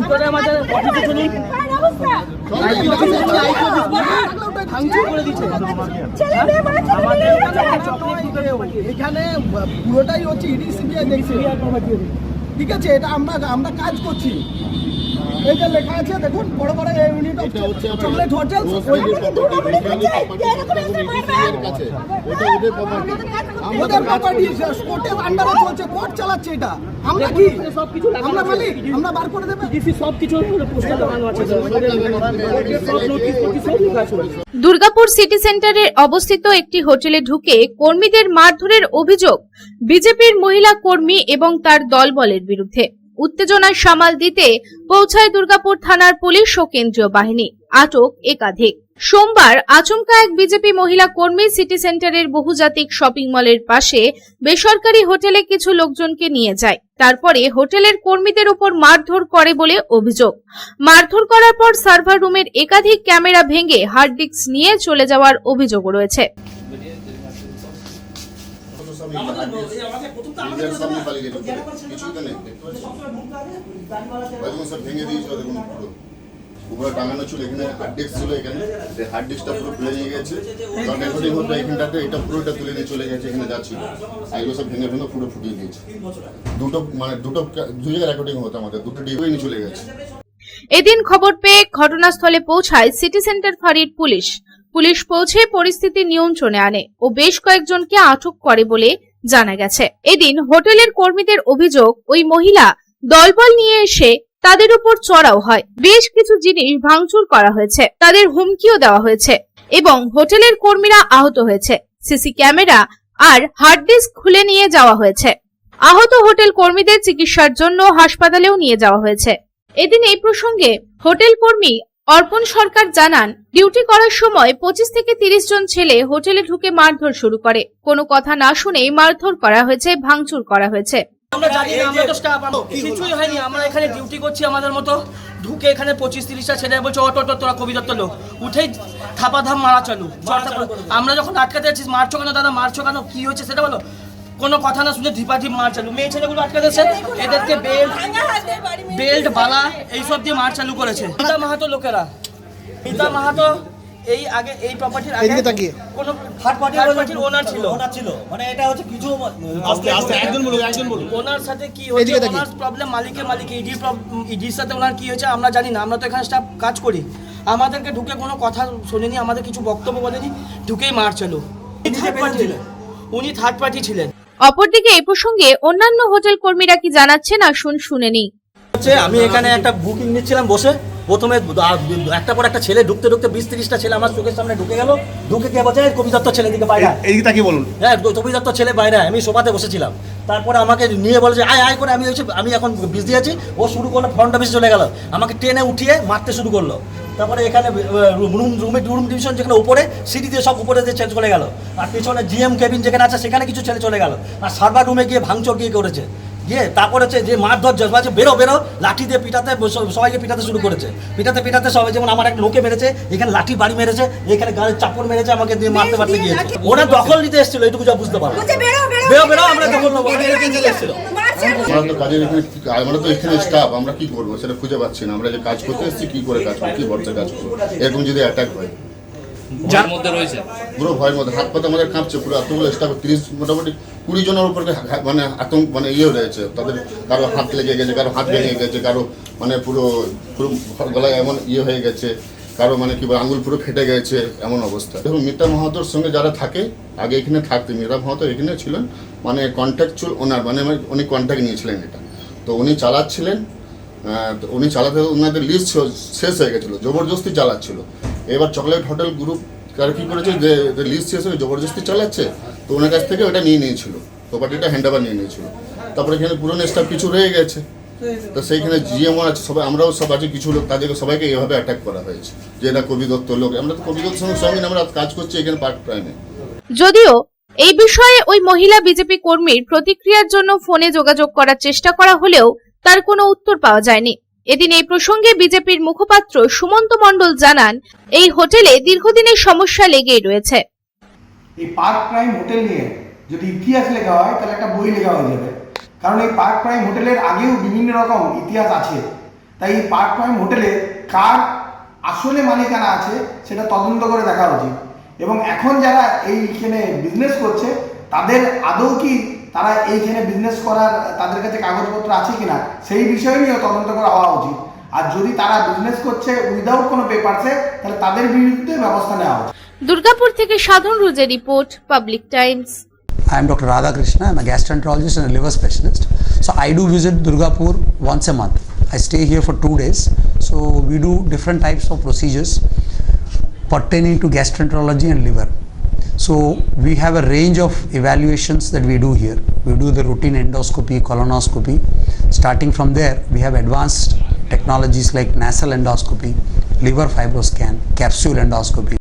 ভিতরে আমাদের এখানে পুরোটাই হচ্ছে ইডি সিবিআই দেখছে, ঠিক আছে? এটা আমরা কাজ করছি। এই যে লেখা আছে দেখুন, বড় বড় ইউনিট অফ চকলেট হোটেল, ওদের প্রপার্টি কোর্টের আন্ডারে চলছে, কোর্ট চালাচ্ছে। এটা আমরা কি আমরা মালিক? আমরা বার করে দেব সব কিছু পোস্টার লাগানো আছে। দুর্গাপুর সিটি সেন্টারে অবস্থিত একটি হোটেলে ঢুকে কর্মীদের মারধরের অভিযোগ বিজেপির মহিলা কর্মী এবং তার দলবলের বিরুদ্ধে। উত্তেজনা সামাল দিতে পৌঁছায় দুর্গাপুর থানার পুলিশ ও কেন্দ্রীয় বাহিনী। আটক একাধিক। সোমবার আচমকা এক বিজেপি মহিলা কর্মী সিটি সেন্টারের বহুজাতিক শপিং মলের পাশে বেসরকারি হোটেলে কিছু লোকজনকে নিয়ে যায়। তারপরে হোটেলের কর্মীদের উপর মারধর করে বলে অভিযোগ। মারধর করার পর সার্ভার রুমের একাধিক ক্যামেরা ভেঙে হার্ড ডিস্ক নিয়ে চলে যাওয়ার অভিযোগ রয়েছে। উপরে টাঙানো ছিল, এখানে হার্ড ডিস্ক ছিল, এখানে হার্ড ডিস্কটা পুরো খুলে নিয়ে গেছে। কারণ রেকর্ডিং হতো এখানটাতে, এটা পুরোটা তুলে নিয়ে চলে গেছে, এখানে যাচ্ছিল। এগুলো সব ভেঙে ভেঙে পুরো ফুটিয়ে দিয়েছে। দুটো জায়গায় রেকর্ডিং হতো আমাদের, দুটো ডিভিও নিয়ে চলে গেছে। এদিন খবর পেয়ে ঘটনাস্থলে পৌঁছায় সিটি সেন্টার ফাঁড়ির পুলিশ। পুলিশ পৌঁছে পরিস্থিতি নিয়ন্ত্রণে আনে ও বেশ কয়েকজনকে আটক করে বলে জানা গেছে। এদিন হোটেলের কর্মীদের অভিযোগ, ওই মহিলা দলবল নিয়ে এসে তাদের উপর চড়াও হয়। বেশ কিছু জিনিস ভাঙচুর করা হয়েছে, তাদের হুমকিও দেওয়া হয়েছে এবং হোটেলের কর্মীরা আহত হয়েছে। সিসি ক্যামেরা আর হার্ড ডিস্ক খুলে নিয়ে যাওয়া হয়েছে। আহত হোটেল কর্মীদের চিকিৎসার জন্য হাসপাতালেও নিয়ে যাওয়া হয়েছে। এদিন এই প্রসঙ্গে হোটেল কর্মী অর্পণ সরকার জানান, ডিউটি করার সময় 25 থেকে 30 জন ছেলে হোটেলে ঢুকে মারধর শুরু করে। কোনো কথা না শুনেই মারধর করা হয়েছে, ভাঙচুর করা হয়েছে। আমরা জানি না, আমরা তো স্টাফ, কিছুই হয়নি। আমরা এখানে ডিউটি করছি আমাদের মতো, ঢুকে এখানে 25-30টা ছেলে বলছে অটো তোরা কবি দত্ত লোক, উঠেই থাপাধাম মারা চালু। আমরা যখন আটকাতে যাচ্ছি, মারছো কেন দাদা, মারছো কেন, কি হয়েছে সেটা বলো। কোনো কথা না শুনে ধিপাধিপ মার চালু। মেয়ে ছেলেগুলো আটকাতেছে, এদেরকে বেল্ট বালা এইসব দিয়ে মার চালু করেছে। মিতা মাহাতো লোকেরা, মিতা মাহাতো এই আগে এই প্রপার্টির আগে কোন থার্ড পার্টির ওনার ছিল, মানে এটা হচ্ছে কিছু একজন বলুন ওনার সাথে কি হয়েছে, ওনার প্রবলেম মালিকের ইডির সাথে ওনার কি হয়েছে আমরা জানি না। আমরা তো এখানে স্টাফ কাজ করি, আমাদেরকে ঢুকে কোনো কথা শুনেনি, আমাদের কিছু বক্তব্য বলেনি, ঢুকেই মার চালু। উনি থার্ড পার্টি ছিলেন। অপরদিকে এই প্রসঙ্গে অন্যান্য হোটেল কর্মীরা কি জানাচ্ছেন আসুন শুনে নিই। আমি এখানে একটা বুকিং নিচ্ছিলাম বসে, প্রথমে একটা পর একটা ছেলে ঢুকতে 20-30টা ছেলে আমার চোখের সামনে ঢুকে গেল। ঢুকে কে বলছে কবি দত্ত ছেলে দিকে বাইরে, এইদিকে তাকিয়ে বলুন। হ্যাঁ, কবি দত্ত ছেলে বাইরে। আমি সোফাতে বসেছিলাম, তারপরে আমাকে নিয়ে বলে যে আয় করে। আমি এখন বিজি আছি। ও শুরু করলো, ফ্রন্ট অফিসে চলে গেল, আমাকে টেনে উঠিয়ে মারতে শুরু করলো। তারপরে এখানে রুম ডিভিশন যেখানে উপরে সিঁড়ি দিয়ে সব উপরে দিয়ে ছেলে চলে গেল, আর পেছনে জিএম কেবিন যেখানে আছে সেখানে কিছু ছেলে চলে গেল, আর সার্ভার রুমে গিয়ে ভাঙচুর গিয়ে করেছে। তারপরে হচ্ছে যে মারধর জজবাছে, বেরো লাঠি দিয়ে পিটাতে, সবাইকে পিটাতে শুরু করেছে। পিটাতে সবাই, যেমন আমার একটা লোকে মেরেছে, এখানে লাঠি বাড়ি মেরেছে, এখানে গাড়ি চাপড় মেরেছে, আমাকে দিয়ে মারতে গিয়েছে। ওরা দখল নিতে এসেছিল, এটুকু যা বুঝতে পারবো। বেরো আমরা দখল নেবো, এসেছিল। আমরা তো এখানে স্টাফ, আমরা কি করবো সেটা খুঁজে পাচ্ছি না। আমরা যে কাজ করতে এসেছি, কি করে কাজ করবো, কি ভরসা কাজ করবো, এরকম যদি অ্যাটাক হয় যার মধ্যে রয়েছে পুরো ভয়ের মধ্যে, হাত পাতে আমাদের কাঁপছে পুরো। এতগুলো স্টাফ 30 মোটামুটি 20 জনের উপর মানে আতঙ্ক মানে রয়েছে। তাদের কারো হাত লেগে গেছে, কারো হাত ভেঙে গেছে, কারো মানে পুরো গলায় এমন হয়ে গেছে, কারো মানে কি বলে আঙুল পুরো ফেটে গেছে, এমন অবস্থা। দেখুন, মিতা মাহাতোর সঙ্গে যারা থাকে, আগে এখানে থাকতেন, মিতা মাহাতো এখানে ছিলেন মানে কন্ট্রাকচুয়াল ওনার, মানে উনি কন্ট্রাক্ট নিয়েছিলেন এটা, তো উনি চালাচ্ছিলেন। উনি চালাতে ওনাদের লিস্ট শেষ হয়ে গেছিলো, জবরদস্তি চালাচ্ছিল। এবার চকলেট হোটেল গ্রুপ তারা কী করেছে, যে লিস্ট শেষ হয়ে জবরদস্তি চালাচ্ছে, তো ওনার কাছ থেকে ওটা নিয়ে নিয়েছিল, প্রপার্টিটা হ্যান্ড ওভার নিয়ে নিয়েছিল। তারপরে এখানে পুরনো স্টাফ কিছু রয়ে গেছে, তো সেইখানে জিএমও আছে, সবাই আমরাও সব আছে, কিছু লোক তাদেরকে সবাইকে এভাবে অ্যাটাক করা হয়েছে যে এটা কবি দত্ত লোক। আমরা তো কবি দত্তের সঙ্গে আমরা কাজ করছি এখানে পার্ক প্রাইমে। যদিও এই বিষয়ে ওই মহিলা বিজেপি কর্মীর প্রতিক্রিয়ার জন্য ফোনে যোগাযোগ করার চেষ্টা করা হলেও তার কোনো উত্তর পাওয়া যায়নি। এদিন এই প্রসঙ্গে বিজেপির মুখপাত্র সুমন্ত মণ্ডল জানান, এই হোটেলে দীর্ঘদিনের সমস্যা লেগেই রয়েছে। এই পার্ক প্রাইম হোটেল নিয়ে যদি ইতিহাস লেখা হয় তাহলে একটা বই লেখা হয়ে যাবে, কারণ এই পার্ক প্রাইম হোটেলের আগেও বিভিন্ন রকম ইতিহাস আছে। তাই এই পার্ক প্রাইম হোটেলে কার আসলে মালিকানা আছে সেটা তদন্ত করে দেখা উচিত। এবং এখন যারা এইখানে বিজনেস করছে তাদের আদৌ কি তারা এইখানে বিজনেস করার তাদের কাছে কাগজপত্র আছে কিনা সেই বিষয় নিয়েও তদন্ত করা হওয়া উচিত। আর যদি তারা বিজনেস করছে উইদাউট কোনো পেপারসে তাহলে তাদের বিরুদ্ধে ব্যবস্থা নেওয়া উচিত। দুর্গাপুর থেকে সাধন রুজের report, public times. I am Dr. Radhakrishna. I am a gastroenterologist and a liver specialist. So I do visit Durgapur once a month. I stay here for 2 days. So we do different types of procedures pertaining to gastroenterology and liver. So we have a range of evaluations that we do here. We do the routine endoscopy, colonoscopy. Starting from there, we have advanced technologies like nasal endoscopy, liver fibroscan, capsule endoscopy,